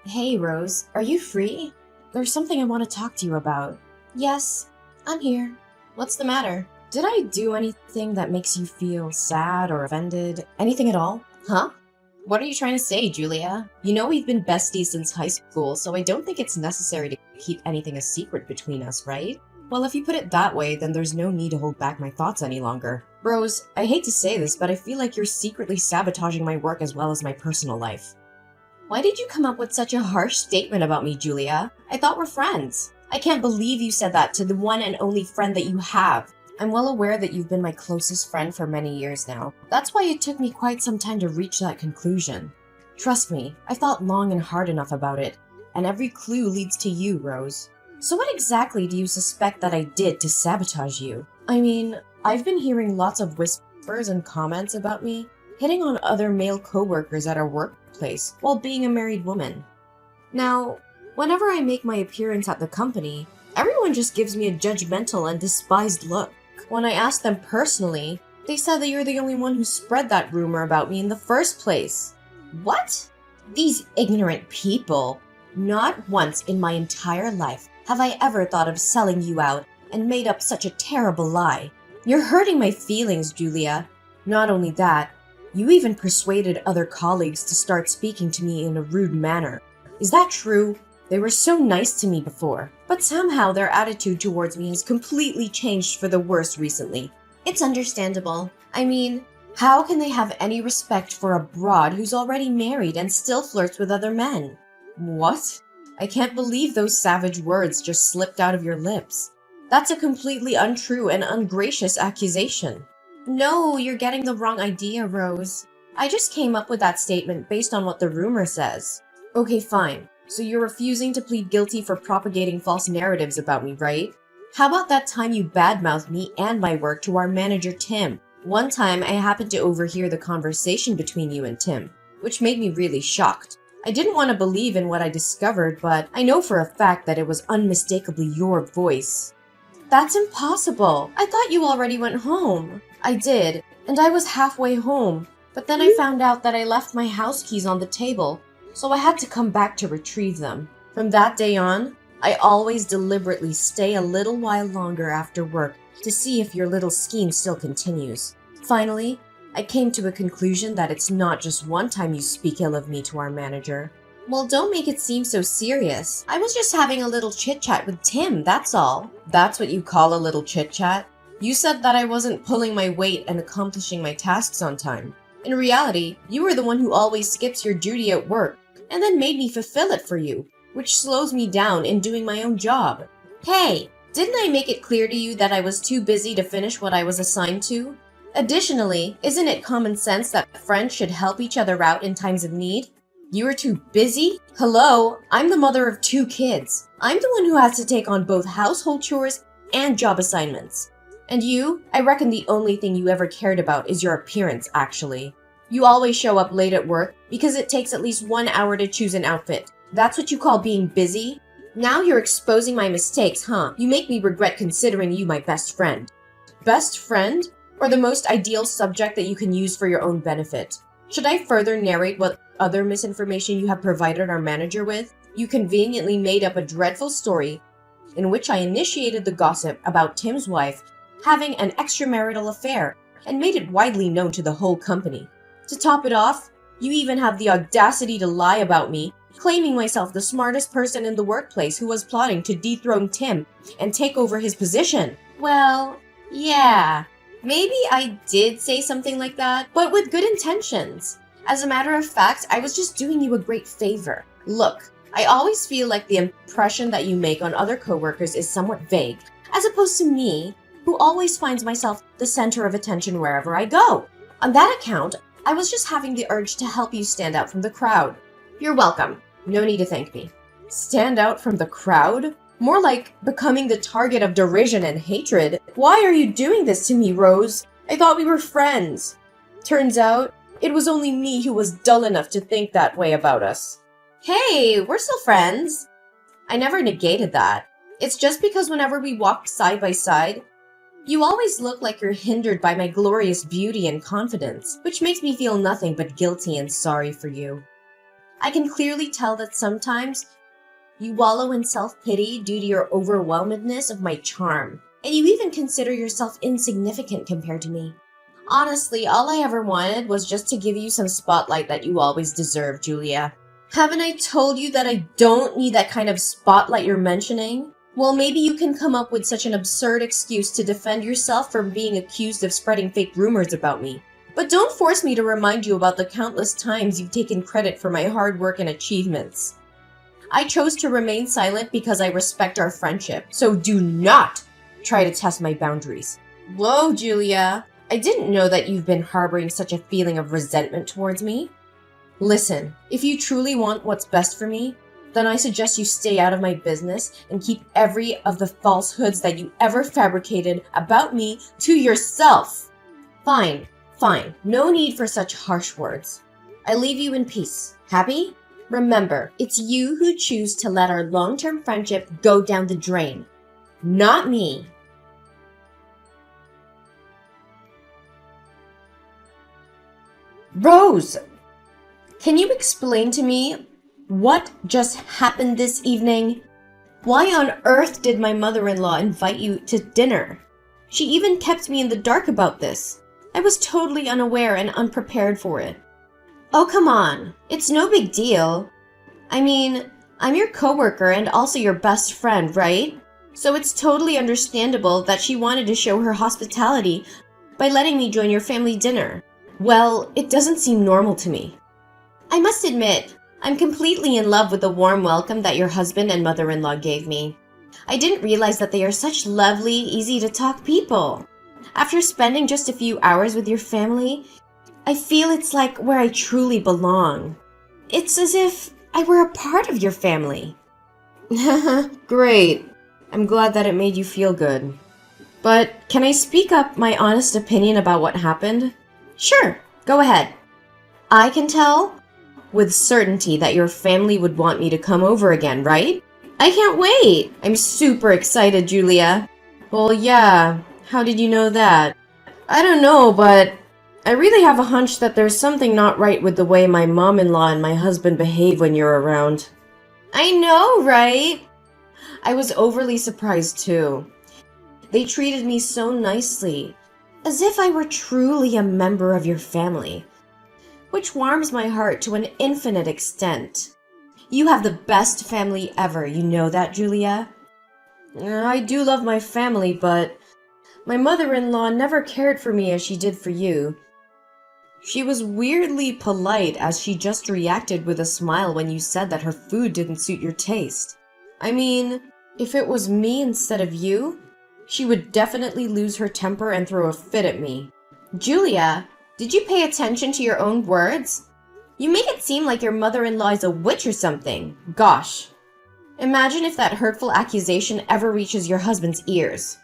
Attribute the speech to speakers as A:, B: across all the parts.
A: Hey, Rose, are you free? There's something I want to talk to you about. Yes, I'm here. What's the matter? Did I do anything that makes you feel sad or offended? Anything at all? Huh? What are you trying to say, Julia? You know we've been besties since high school, so I don't think it's necessary to keep anything a secret between us, right? Well, if you put it that way, then there's no need to hold back my thoughts any longer. Rose, I hate to say this, but I feel like you're secretly sabotaging my work as well as my personal life. Why did you come up with such a harsh statement about me, Julia? I thought we're friends. I can't believe you said that to the one and only friend that you have. I'm well aware that you've been my closest friend for many years now. That's why it took me quite some time to reach that conclusion. Trust me, I thought long and hard enough about it, and every clue leads to you, Rose. So what exactly do you suspect that I did to sabotage you? I mean, I've been hearing lots of whispers and comments about me, hitting on other male coworkers at our workplace while being a married woman. Now, whenever I make my appearance at the company, everyone just gives me a judgmental and despised look. When I asked them personally, they said that you're the only one who spread that rumor about me in the first place. What? These ignorant people. Not once in my entire life have I ever thought of selling you out and made up such a terrible lie. You're hurting my feelings, Julia. Not only that, you even persuaded other colleagues to start speaking to me in a rude manner. Is that true? They were so nice to me before, but somehow their attitude towards me has completely changed for the worse recently. It's understandable. I mean, how can they have any respect for a broad who's already married and still flirts with other men? What? I can't believe those savage words just slipped out of your lips. That's a completely untrue and ungracious accusation. No, you're getting the wrong idea, Rose. I just came up with that statement based on what the rumor says. Okay, fine. So you're refusing to plead guilty for propagating false narratives about me, right? How about that time you badmouthed me and my work to our manager, Tim? One time, I happened to overhear the conversation between you and Tim, which made me really shocked. I didn't want to believe in what I discovered, but I know for a fact that it was unmistakably your voice. That's impossible. I thought you already went home. I did, and I was halfway home, but then I found out that I left my house keys on the table, so I had to come back to retrieve them. From that day on, I always deliberately stay a little while longer after work to see if your little scheme still continues. Finally, I came to a conclusion that it's not just one time you speak ill of me to our manager. Well, don't make it seem so serious. I was just having a little chit-chat with Tim, that's all. That's what you call a little chit-chat? You said that I wasn't pulling my weight and accomplishing my tasks on time. In reality, you were the one who always skips your duty at work, and then made me fulfill it for you, which slows me down in doing my own job. Hey, didn't I make it clear to you that I was too busy to finish what I was assigned to? Additionally, isn't it common sense that friends should help each other out in times of need? You were too busy? Hello, I'm the mother of 2 kids. I'm the one who has to take on both household chores and job assignments. And you, I reckon the only thing you ever cared about is your appearance, actually. You always show up late at work because it takes at least 1 hour to choose an outfit. That's what you call being busy? Now you're exposing my mistakes, huh? You make me regret considering you my best friend. Best friend? Or the most ideal subject that you can use for your own benefit? Should I further narrate what other misinformation you have provided our manager with? You conveniently made up a dreadful story in which I initiated the gossip about Tim's wife having an extramarital affair and made it widely known to the whole company. To top it off, you even have the audacity to lie about me, claiming myself the smartest person in the workplace who was plotting to dethrone Tim and take over his position. Well, yeah, maybe I did say something like that, but with good intentions. As a matter of fact, I was just doing you a great favor. Look, I always feel like the impression that you make on other coworkers is somewhat vague, as opposed to me, who always finds myself the center of attention wherever I go. On that account, I was just having the urge to help you stand out from the crowd. You're welcome. No need to thank me. Stand out from the crowd? More like becoming the target of derision and hatred. Why are you doing this to me, Rose? I thought we were friends. Turns out, it was only me who was dull enough to think that way about us. Hey, we're still friends. I never negated that. It's just because whenever we walk side by side, you always look like you're hindered by my glorious beauty and confidence, which makes me feel nothing but guilty and sorry for you. I can clearly tell that sometimes you wallow in self-pity due to your overwhelmedness of my charm, and you even consider yourself insignificant compared to me. Honestly, all I ever wanted was just to give you some spotlight that you always deserve, Julia. Haven't I told you that I don't need that kind of spotlight you're mentioning? Well, maybe you can come up with such an absurd excuse to defend yourself from being accused of spreading fake rumors about me. But don't force me to remind you about the countless times you've taken credit for my hard work and achievements. I chose to remain silent because I respect our friendship, so do not try to test my boundaries. Whoa, Julia. I didn't know that you've been harboring such a feeling of resentment towards me. Listen, if you truly want what's best for me, then I suggest you stay out of my business and keep every of the falsehoods that you ever fabricated about me to yourself. Fine. No need for such harsh words. I leave you in peace. Happy? Remember, it's you who choose to let our long-term friendship go down the drain, not me. Rose, can you explain to me what just happened this evening? Why on earth did my mother-in-law invite you to dinner? She even kept me in the dark about this. I was totally unaware and unprepared for it. Oh, come on. It's no big deal. I mean, I'm your coworker and also your best friend, right? So it's totally understandable that she wanted to show her hospitality by letting me join your family dinner. Well, it doesn't seem normal to me. I must admit, I'm completely in love with the warm welcome that your husband and mother-in-law gave me. I didn't realize that they are such lovely, easy-to-talk people. After spending just a few hours with your family, I feel it's like where I truly belong. It's as if I were a part of your family. Great. I'm glad that it made you feel good. But can I speak up my honest opinion about what happened? Sure, go ahead. I can tell with certainty that your family would want me to come over again, right? I can't wait! I'm super excited, Julia. Well, yeah. How did you know that? I don't know, but I really have a hunch that there's something not right with the way my mom-in-law and my husband behave when you're around. I know, right? I was overly surprised too. They treated me so nicely, as if I were truly a member of your family, which warms my heart to an infinite extent. You have the best family ever, you know that, Julia? I do love my family, but my mother-in-law never cared for me as she did for you. She was weirdly polite as she just reacted with a smile when you said that her food didn't suit your taste. I mean, if it was me instead of you, she would definitely lose her temper and throw a fit at me. Julia, did you pay attention to your own words? You make it seem like your mother-in-law is a witch or something. Gosh. Imagine if that hurtful accusation ever reaches your husband's ears.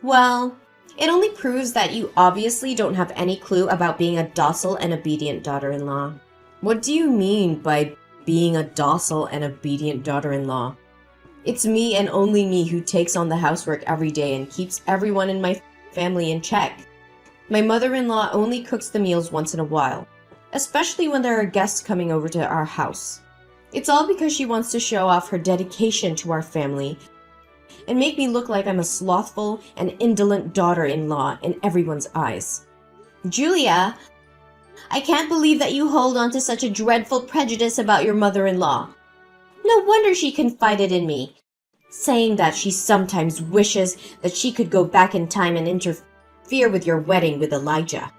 A: Well, it only proves that you obviously don't have any clue about being a docile and obedient daughter-in-law. What do you mean by being a docile and obedient daughter-in-law? It's me and only me who takes on the housework every day and keeps everyone in my family in check. My mother-in-law only cooks the meals once in a while, especially when there are guests coming over to our house. It's all because she wants to show off her dedication to our family and make me look like I'm a slothful and indolent daughter-in-law in everyone's eyes. Julia, I can't believe that you hold on to such a dreadful prejudice about your mother-in-law. No wonder she confided in me, saying that she sometimes wishes that she could go back in time and interfere with your wedding with Elijah.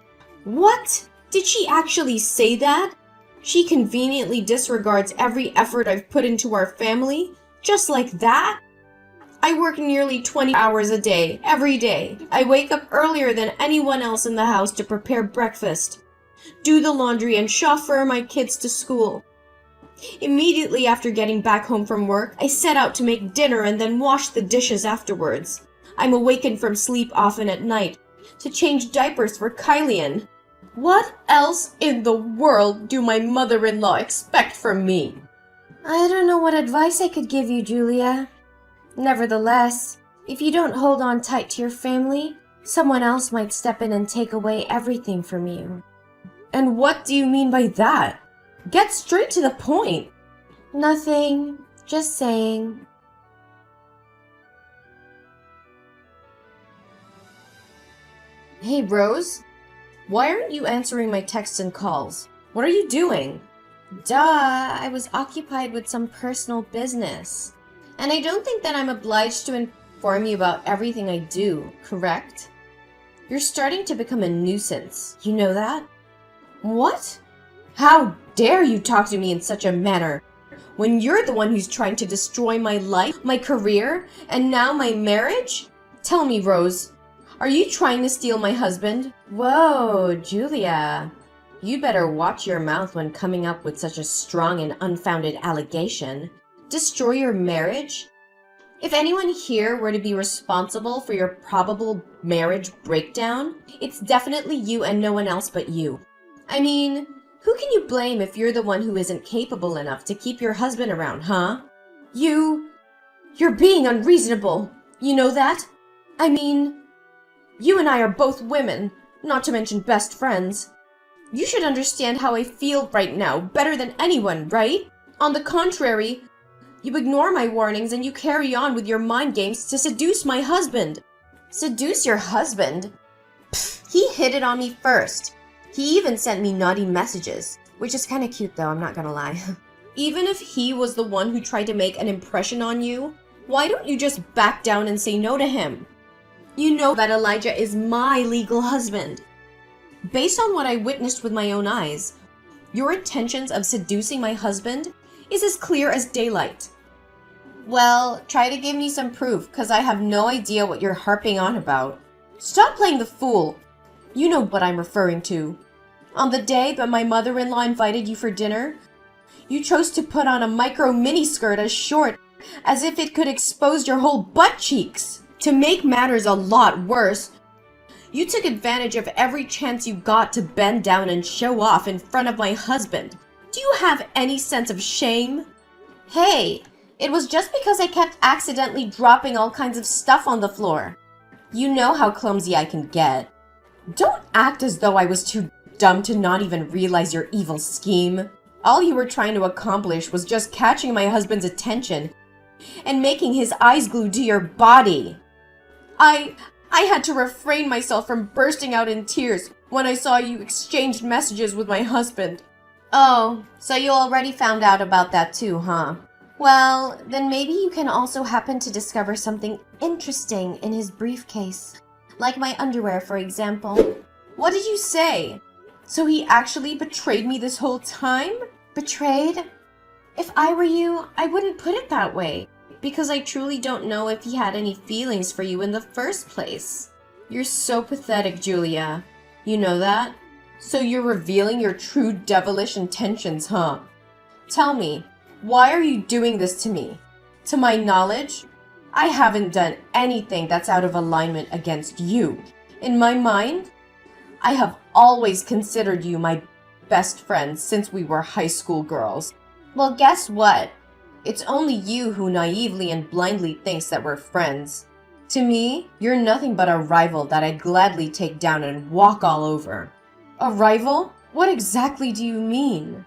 A: What? Did she actually say that? She conveniently disregards every effort I've put into our family? Just like that? I work nearly 20 hours a day, every day. I wake up earlier than anyone else in the house to prepare breakfast, do the laundry, and chauffeur my kids to school. Immediately after getting back home from work, I set out to make dinner and then wash the dishes afterwards. I'm awakened from sleep often at night to change diapers for Kylian. What else in the world do my mother-in-law expect from me? I don't know what advice I could give you, Julia. Nevertheless, if you don't hold on tight to your family, someone else might step in and take away everything from you. And what do you mean by that? Get straight to the point. Nothing. Just saying. Hey, Rose? Why aren't you answering my texts and calls? What are you doing? Duh, I was occupied with some personal business. And I don't think that I'm obliged to inform you about everything I do, correct? You're starting to become a nuisance. You know that? What? How dare you talk to me in such a manner when you're the one who's trying to destroy my life, my career, and now my marriage? Tell me, Rose, are you trying to steal my husband? Whoa, Julia. You better watch your mouth when coming up with such a strong and unfounded allegation. Destroy your marriage? If anyone here were to be responsible for your probable marriage breakdown, it's definitely you and no one else but you. I mean, who can you blame if you're the one who isn't capable enough to keep your husband around, huh? You're being unreasonable. You know that? I mean, you and I are both women, not to mention best friends. You should understand how I feel right now better than anyone, right? On the contrary, you ignore my warnings and you carry on with your mind games to seduce my husband. Seduce your husband? Pfft, he hit it on me first. He even sent me naughty messages, which is kind of cute though, I'm not gonna lie. Even if he was the one who tried to make an impression on you, why don't you just back down and say no to him? You know that Elijah is my legal husband. Based on what I witnessed with my own eyes, your intentions of seducing my husband is as clear as daylight. Well, try to give me some proof, because I have no idea what you're harping on about. Stop playing the fool. You know what I'm referring to. On the day that my mother-in-law invited you for dinner, you chose to put on a micro miniskirt as short as if it could expose your whole butt cheeks. To make matters a lot worse, you took advantage of every chance you got to bend down and show off in front of my husband. Do you have any sense of shame? Hey, it was just because I kept accidentally dropping all kinds of stuff on the floor. You know how clumsy I can get. Don't act as though I was too dumb to not even realize your evil scheme. All you were trying to accomplish was just catching my husband's attention and making his eyes glued to your body. I had to refrain myself from bursting out in tears when I saw you exchange messages with my husband. Oh, so you already found out about that too, huh? Well, then maybe you can also happen to discover something interesting in his briefcase. Like my underwear, for example. What did you say? So he actually betrayed me this whole time? Betrayed? If I were you, I wouldn't put it that way. Because I truly don't know if he had any feelings for you in the first place. You're so pathetic, Julia. You know that? So you're revealing your true devilish intentions, huh? Tell me, why are you doing this to me? To my knowledge, I haven't done anything that's out of alignment against you. In my mind, I have always considered you my best friend since we were high school girls. Well, guess what? It's only you who naively and blindly thinks that we're friends. To me, you're nothing but a rival that I'd gladly take down and walk all over. A rival? What exactly do you mean?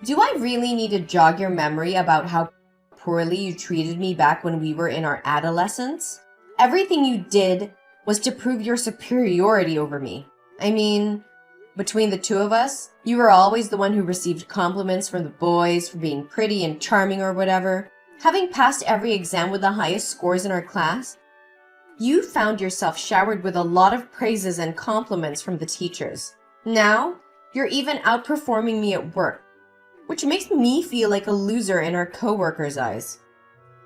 A: Do I really need to jog your memory about how poorly you treated me back when we were in our adolescence? Everything you did was to prove your superiority over me. I mean, between the two of us, you were always the one who received compliments from the boys for being pretty and charming or whatever. Having passed every exam with the highest scores in our class, you found yourself showered with a lot of praises and compliments from the teachers. Now, you're even outperforming me at work, which makes me feel like a loser in our coworkers' eyes.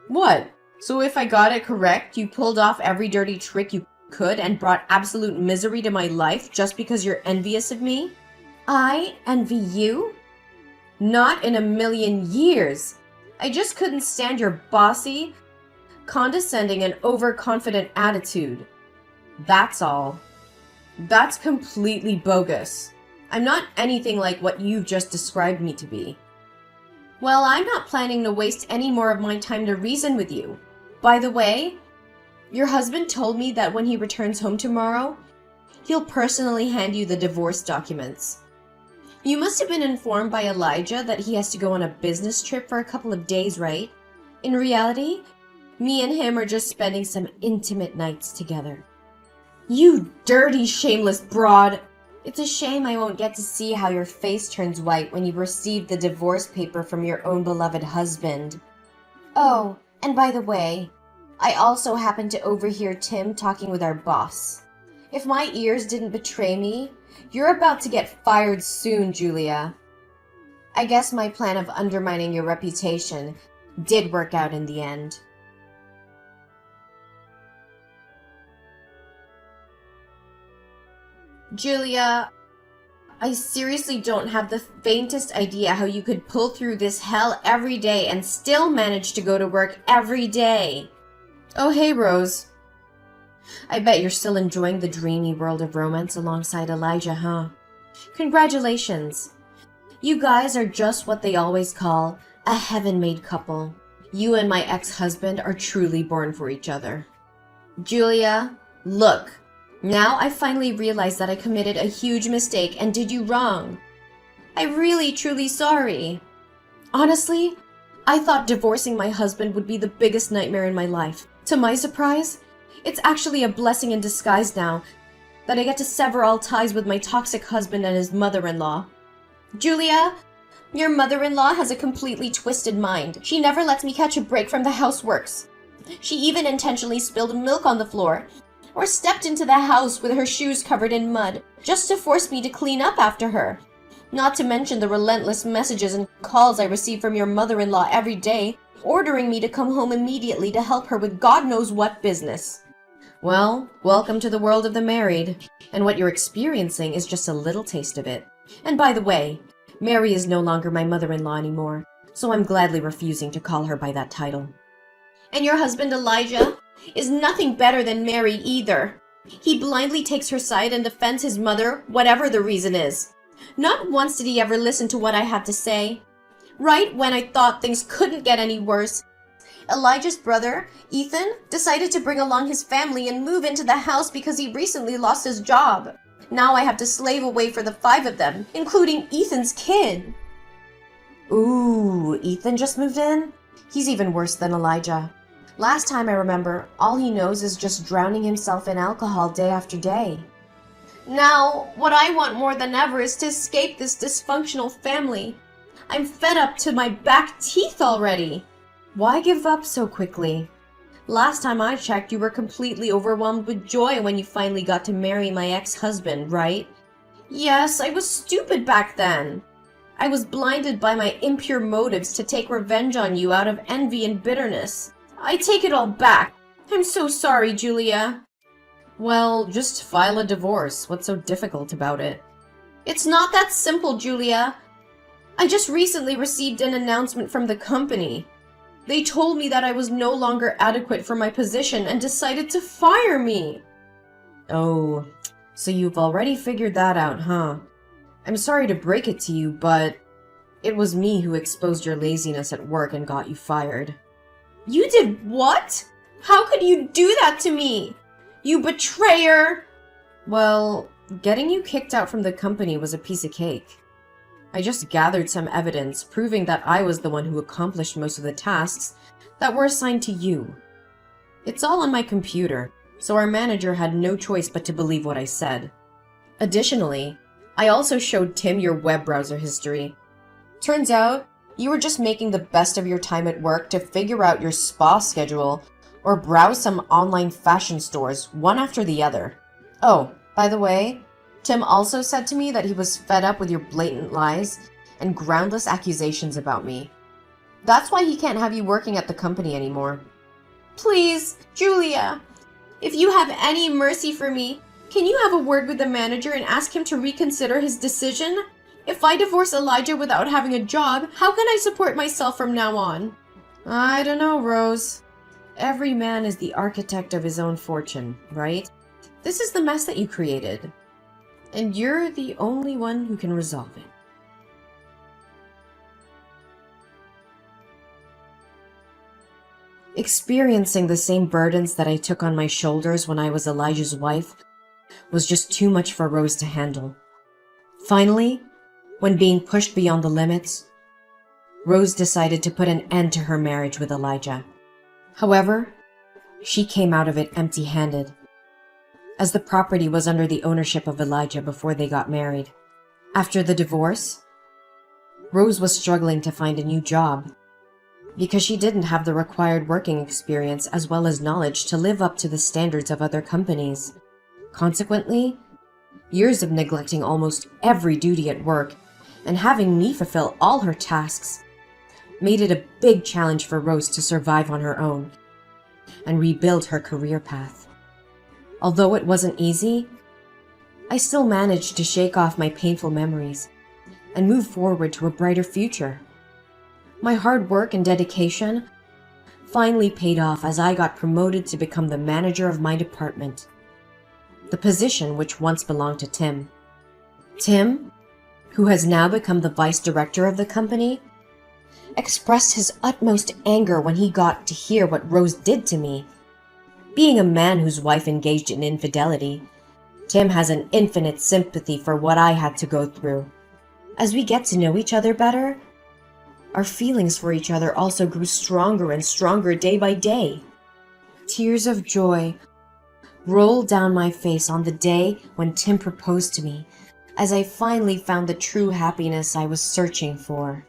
A: What? So if I got it correct, you pulled off every dirty trick you could and brought absolute misery to my life just because you're envious of me? I envy you? Not in a million years. I just couldn't stand your bossy, condescending, and overconfident attitude. That's all. That's completely bogus. I'm not anything like what you've just described me to be. Well, I'm not planning to waste any more of my time to reason with you. By the way, your husband told me that when he returns home tomorrow, he'll personally hand you the divorce documents. You must have been informed by Elijah that he has to go on a business trip for a couple of days, right? In reality, me and him are just spending some intimate nights together. You dirty, shameless broad! It's a shame I won't get to see how your face turns white when you've received the divorce paper from your own beloved husband. Oh, and by the way, I also happened to overhear Tim talking with our boss. If my ears didn't betray me, you're about to get fired soon, Julia. I guess my plan of undermining your reputation did work out in the end. Julia, I seriously don't have the faintest idea how you could pull through this hell every day and still manage to go to work every day. Oh, hey, Rose. I bet you're still enjoying the dreamy world of romance alongside Elijah, huh? Congratulations. You guys are just what they always call a heaven-made couple. You and my ex-husband are truly born for each other. Julia, look. Now I finally realized that I committed a huge mistake and did you wrong. I'm really, truly sorry. Honestly, I thought divorcing my husband would be the biggest nightmare in my life. To my surprise, it's actually a blessing in disguise now that I get to sever all ties with my toxic husband and his mother-in-law. Julia, your mother-in-law has a completely twisted mind. She never lets me catch a break from the houseworks. She even intentionally spilled milk on the floor or stepped into the house with her shoes covered in mud just to force me to clean up after her. Not to mention the relentless messages and calls I receive from your mother-in-law every day, ordering me to come home immediately to help her with God knows what business. Well, welcome to the world of the married, and what you're experiencing is just a little taste of it. And by the way, Mary is no longer my mother-in-law anymore, so I'm gladly refusing to call her by that title. And your husband Elijah is nothing better than Mary either. He blindly takes her side and defends his mother, whatever the reason is. Not once did he ever listen to what I had to say. Right when I thought things couldn't get any worse, Elijah's brother, Ethan, decided to bring along his family and move into the house because he recently lost his job. Now I have to slave away for the 5 of them, including Ethan's kid. Ooh, Ethan just moved in? He's even worse than Elijah. Last time I remember, all he knows is just drowning himself in alcohol day after day. Now, what I want more than ever is to escape this dysfunctional family. I'm fed up to my back teeth already. Why give up so quickly? Last time I checked, you were completely overwhelmed with joy when you finally got to marry my ex-husband, right? Yes, I was stupid back then. I was blinded by my impure motives to take revenge on you out of envy and bitterness. I take it all back. I'm so sorry, Julia. Well, just file a divorce. What's so difficult about it? It's not that simple, Julia. I just recently received an announcement from the company. They told me that I was no longer adequate for my position and decided to fire me. Oh, so you've already figured that out, huh? I'm sorry to break it to you, but it was me who exposed your laziness at work and got you fired. You did what? How could you do that to me? You betrayer! Well, getting you kicked out from the company was a piece of cake. I just gathered some evidence proving that I was the one who accomplished most of the tasks that were assigned to you. It's all on my computer, so our manager had no choice but to believe what I said. Additionally, I also showed Tim your web browser history. Turns out, you were just making the best of your time at work to figure out your spa schedule or browse some online fashion stores, one after the other. Oh, by the way, Tim also said to me that he was fed up with your blatant lies and groundless accusations about me. That's why he can't have you working at the company anymore. Please, Julia, if you have any mercy for me, can you have a word with the manager and ask him to reconsider his decision? If I divorce Elijah without having a job, how can I support myself from now on? I don't know, Rose. Every man is the architect of his own fortune, right? This is the mess that you created. And you're the only one who can resolve it. Experiencing the same burdens that I took on my shoulders when I was Elijah's wife was just too much for Rose to handle. Finally, When being pushed beyond the limits, Rose decided to put an end to her marriage with Elijah. However, she came out of it empty-handed, as the property was under the ownership of Elijah before they got married. After the divorce, Rose was struggling to find a new job because she didn't have the required working experience as well as knowledge to live up to the standards of other companies. Consequently, years of neglecting almost every duty at work and having me fulfill all her tasks made it a big challenge for Rose to survive on her own and rebuild her career path. Although it wasn't easy, I still managed to shake off my painful memories and move forward to a brighter future. My hard work and dedication finally paid off as I got promoted to become the manager of my department, the position which once belonged to Tim. Tim, who has now become the vice director of the company, expressed his utmost anger when he got to hear what Rose did to me. Being a man whose wife engaged in infidelity, Tim has an infinite sympathy for what I had to go through. As we get to know each other better, our feelings for each other also grew stronger and stronger day by day. Tears of joy rolled down my face on the day when Tim proposed to me, as I finally found the true happiness I was searching for.